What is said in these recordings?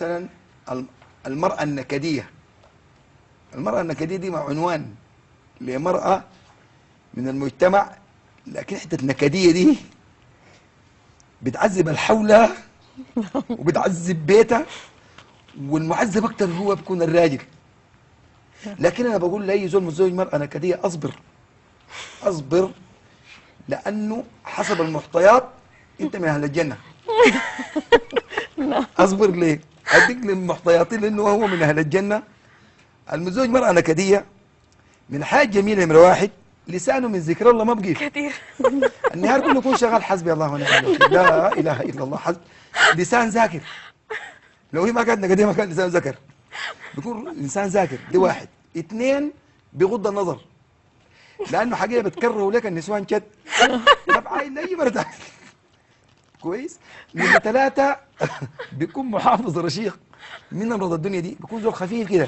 مثلا المرأة النكدية. المرأة النكدية دي مع عنوان لمرأة من المجتمع، لكن حتة النكدية دي بتعذب الحولة وبتعذب بيتها، والمعذب أكتر هو بيكون الراجل. لكن أنا بقول لأي زول متزوج مرأة نكدية أصبر أصبر، لأنه حسب المعطيات أنت من أهل الجنة. أصبر ليه؟ أديك للمعطيات لأنه هو من أهل الجنة. المتزوج مرأة نكدية من حاجة جميلة نمرة واحد، لسانه من ذكر الله ما بقيف كثير. النهار كله يكون شغال حسبي الله ونعم الوكيل، لا اله الا الله، حسب لسان ذاكر. لو هي ما كانت نكديه ما كان لسان ذكر، بيكون انسان ذاكر. دي واحد. اثنين، بيغض النظر، لانه حقيقه بتكرهوا لك النسوان شد طبعا لاي مرة كويس. نمرة ثلاثة بيكون محافظ رشيق من امراض الدنيا دي، بيكون زول خفيف كده،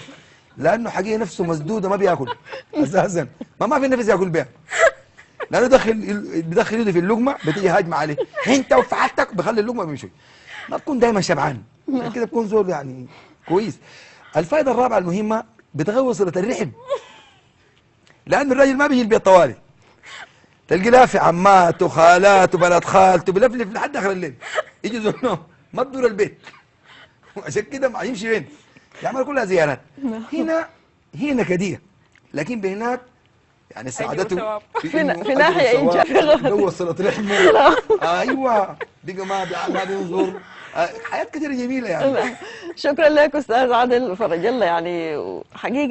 لانه حقيقه نفسه مسدوده ما بياكل اساسا، ما في نفس ياكل بيها، لانه بيدخل يده في اللقمه بتيجي هاجمه عليه انت وفعلتك، بخلي اللقمه بيمشي، ما بكون دايما شبعان كده، بكون زول يعني كويس. الفائده الرابعه المهمه، بتغوص صله الرحم، لانه الراجل ما بيجي البيت طوالي، تلقي لا في عمات وخالات وبنات خالته بلفلف لحد اخر الليل، يجي زول نوم ما تدور البيت وعشان كده ما يمشي وين، يعمل كلها زيارات. هنا هي نكديه، لكن بهناك يعني سعادته في ناحيه ايجابيه جو صله رحمه. ايوه بقى ما بينظر. حياه كثيره جميله يعني. شكرا لك استاذ عادل فرج الله، يعني حقيقي